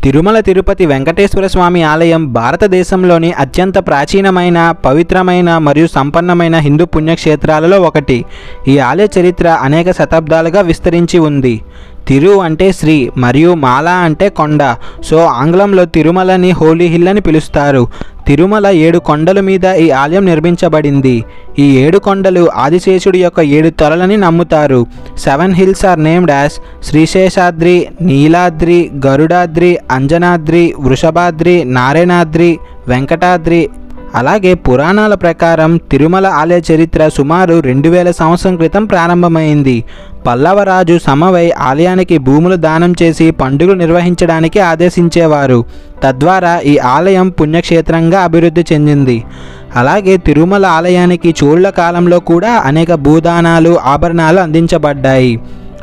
తిరుమల తిరుపతి వెంకటేశ్వర స్వామి ఆలయం భారతదేశంలోని అత్యంత ప్రాచీనమైన, పవిత్రమైన మరియు సంపన్నమైన హిందూ పుణ్యక్షేత్రాలలో ఒకటి. ఈ ఆలయ చరిత్ర అనేక శతాబ్దాలుగా విస్తరించి ఉంది. తిరు అంటే శ్రీ మరియు మాల అంటే కొండ. సో ఆంగ్లంలో తిరుమలని హోలీ హిల్ అని పిలుస్తారు. తిరుమల 7 కొండల మీద ఈ ఆలయం నిర్మించబడింది. ఈ 7 కొండలు ఆదిశేషుడి యొక్క 7 తలలని నమ్ముతారు. 7 hills are named as Sri Seshadri, Neeladri, Garudadri, Anjanadri, Vrishabhadri, Narayanadri, Venkatadri. అలాగే పురాణాల ప్రకారం తిరుమల ఆలయ చరిత్ర సుమారు 2000 సంవత్సరం క్రితం ప్రారంభమైంది. పల్లవరాజు సమవై ఆలయానికి భూములు దానం చేసి పండుగలు నిర్వహించడానికి ఆదేశించేవారు. తద్వారా ఈ ఆలయం పుణ్యక్షేత్రంగా అభివృద్ధి చెందింది. అలాగే తిరుమల ఆలయానికి చోళుల కాలంలో కూడా అనేక భూదానాలు, ఆభరణాలు అందించబడ్డాయి.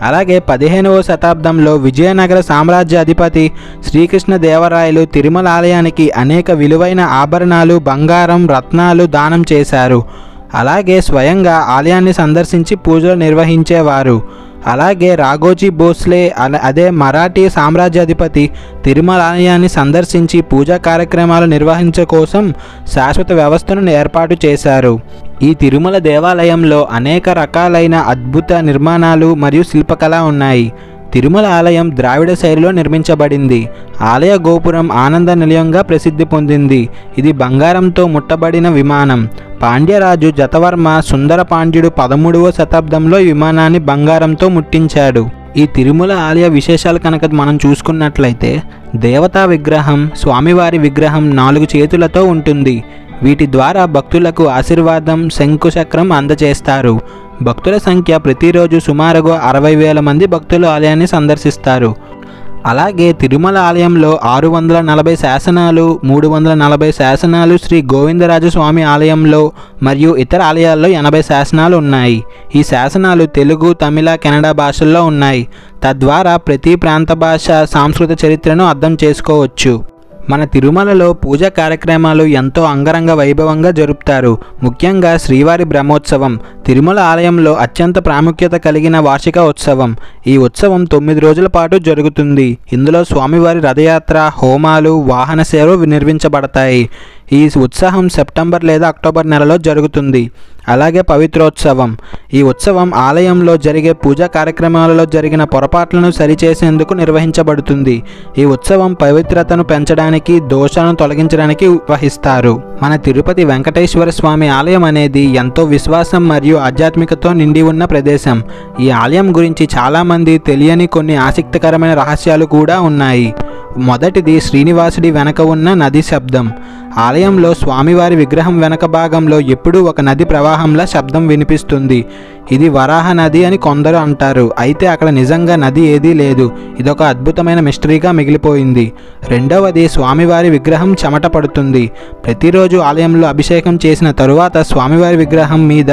అలాగే 15వ శతాబ్దంలో విజయనగర సామ్రాజ్యాధిపతి శ్రీకృష్ణదేవరాయలు తిరుమల ఆలయానికి అనేక విలువైన ఆభరణాలు, బంగారం, రత్నాలు దానం చేశారు. అలాగే స్వయంగా ఆలయాన్ని సందర్శించి పూజలు నిర్వహించేవారు. అలాగే రాఘోజీ భోస్లే అదే మరాఠీ సామ్రాజ్యాధిపతి తిరుమల ఆలయాన్ని సందర్శించి పూజా కార్యక్రమాలు నిర్వహించే కోసం శాశ్వత వ్యవస్థను ఏర్పాటు చేశారు. ఈ తిరుమల దేవాలయంలో అనేక రకాలైన అద్భుత నిర్మాణాలు మరియు శిల్పకళ ఉన్నాయి. తిరుమల ఆలయం ద్రావిడ శైలిలో నిర్మించబడింది. ఆలయ గోపురం ఆనంద నిలయంగా ప్రసిద్ధి పొందింది. ఇది బంగారంతో ముట్టబడిన విమానం. పాండ్యరాజు జతవర్మ సుందర పాండ్యుడు 13వ శతాబ్దంలో ఈ విమానాన్ని బంగారంతో ముట్టించాడు. ఈ తిరుమల ఆలయ విశేషాలు కనుక మనం చూసుకున్నట్లయితే దేవతా విగ్రహం, స్వామివారి విగ్రహం 4 చేతులతో ఉంటుంది. వీటి ద్వారా భక్తులకు ఆశీర్వాదం, శంకుచక్రం అందజేస్తారు. భక్తుల సంఖ్య ప్రతిరోజు సుమారుగా 60,000 మంది భక్తులు ఆలయాన్ని సందర్శిస్తారు. అలాగే తిరుమల ఆలయంలో 640 శాసనాలు, 340 శాసనాలు శ్రీ గోవిందరాజ స్వామి ఆలయంలో మరియు ఇతర ఆలయాల్లో 80 శాసనాలు ఉన్నాయి. ఈ శాసనాలు తెలుగు, తమిళ, కన్నడ భాషల్లో ఉన్నాయి. తద్వారా ప్రతి ప్రాంత భాష, సాంస్కృతిక చరిత్రను అర్థం చేసుకోవచ్చు. మన తిరుమలలో పూజా కార్యక్రమాలు ఎంతో అంగరంగ వైభవంగా జరుపుతారు. ముఖ్యంగా శ్రీవారి బ్రహ్మోత్సవం తిరుమల ఆలయంలో అత్యంత ప్రాముఖ్యత కలిగిన వార్షిక ఉత్సవం. ఈ ఉత్సవం 9 రోజుల పాటు జరుగుతుంది. ఇందులో స్వామివారి రథయాత్ర, హోమాలు, వాహన సేవలు నిర్వహించబడతాయి. ఈ ఉత్సవం సెప్టెంబర్ లేదా అక్టోబర్ నెలలో జరుగుతుంది. అలాగే పవిత్రోత్సవం. ఈ ఉత్సవం ఆలయంలో జరిగే పూజా కార్యక్రమాలలో జరిగిన పొరపాట్లను సరిచేసేందుకు నిర్వహించబడుతుంది. ఈ ఉత్సవం పవిత్రతను పెంచడానికి, దోషాలను తొలగించడానికి వహిస్తారు. మన తిరుపతి వెంకటేశ్వర స్వామి ఆలయం అనేది ఎంతో విశ్వాసం మరియు ఆధ్యాత్మికతో నిండి ఉన్న ప్రదేశం. ఈ ఆలయం గురించి చాలామంది తెలియని కొన్ని ఆసక్తికరమైన రహస్యాలు కూడా ఉన్నాయి. మొదటిది శ్రీనివాసుడి వెనక ఉన్న నది శబ్దం. ఆలయంలో స్వామివారి విగ్రహం వెనక భాగంలో ఎప్పుడూ ఒక నది ప్రవాహంలా శబ్దం వినిపిస్తుంది. ఇది వరాహ నది అని కొందరు అంటారు. అయితే అక్కడ నిజంగా నది ఏదీ లేదు. ఇదొక అద్భుతమైన మిస్టరీగా మిగిలిపోయింది. రెండవది స్వామివారి విగ్రహం చెమట పడుతుంది. ప్రతిరోజు ఆలయంలో అభిషేకం చేసిన తరువాత స్వామివారి విగ్రహం మీద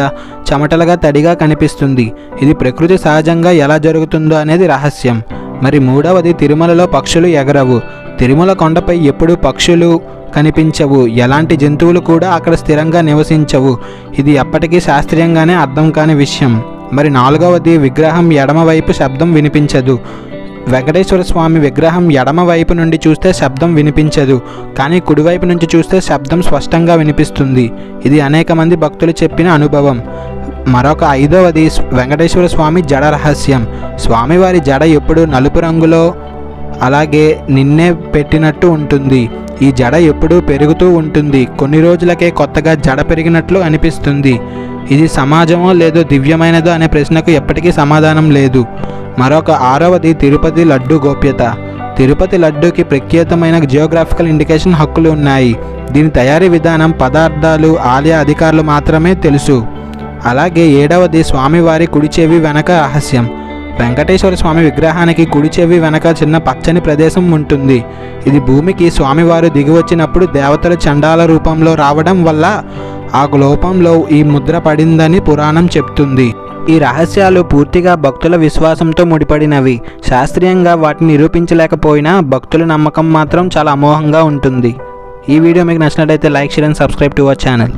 చెమటలుగా తడిగా కనిపిస్తుంది. ఇది ప్రకృతి సహజంగా ఎలా జరుగుతుందో అనేది రహస్యం. మరి మూడవది తిరుమలలో పక్షులు ఎగరవు. తిరుమల కొండపై ఎప్పుడూ పక్షులు కనిపించవు. ఎలాంటి జంతువులు కూడా అక్కడ స్థిరంగా నివసించవు. ఇది ఎప్పటికీ శాస్త్రీయంగానే అర్థం కాని విషయం. మరి నాలుగవది విగ్రహం ఎడమవైపు శబ్దం వినిపించదు. వెంకటేశ్వర స్వామి విగ్రహం ఎడమ వైపు నుండి చూస్తే శబ్దం వినిపించదు, కానీ కుడివైపు నుంచి చూస్తే శబ్దం స్పష్టంగా వినిపిస్తుంది. ఇది అనేక మంది భక్తులు చెప్పిన అనుభవం. మరొక ఐదవది వెంకటేశ్వర స్వామి జడ రహస్యం. స్వామివారి జడ ఎప్పుడు నలుపు రంగులో అలాగే నిన్నే పెట్టినట్టు ఉంటుంది. ఈ జడ ఎప్పుడూ పెరుగుతూ ఉంటుంది. కొన్ని రోజులకే కొత్తగా జడ పెరిగినట్లు అనిపిస్తుంది. ఇది సమాజమో లేదో దివ్యమైనదో అనే ప్రశ్నకు ఎప్పటికీ సమాధానం లేదు. మరొక ఆరవది తిరుపతి లడ్డు గోప్యత. తిరుపతి లడ్డూకి ప్రత్యేకమైన జియోగ్రాఫికల్ ఇండికేషన్ హక్కులు ఉన్నాయి. దీని తయారీ విధానం, పదార్థాలు ఆలయ అధికారులు మాత్రమే తెలుసు. అలాగే ఏడవది స్వామివారి కుడి చెవి వెనక రహస్యం. వెంకటేశ్వర స్వామి విగ్రహానికి కుడి చెవి వెనక చిన్న పచ్చని ప్రదేశం ఉంటుంది. ఇది భూమికి స్వామివారు దిగివచ్చినప్పుడు దేవతలు చండాల రూపంలో రావడం వల్ల ఆ లోపంలో ఈ ముద్ర పడిందని పురాణం చెప్తుంది. ఈ రహస్యాలు పూర్తిగా భక్తుల విశ్వాసంతో ముడిపడినవి. శాస్త్రీయంగా వాటిని నిరూపించలేకపోయినా భక్తుల నమ్మకం మాత్రం చాలా అమోఘంగా ఉంటుంది. ఈ వీడియో మీకు నచ్చినట్లయితే like, share and subscribe to our channel.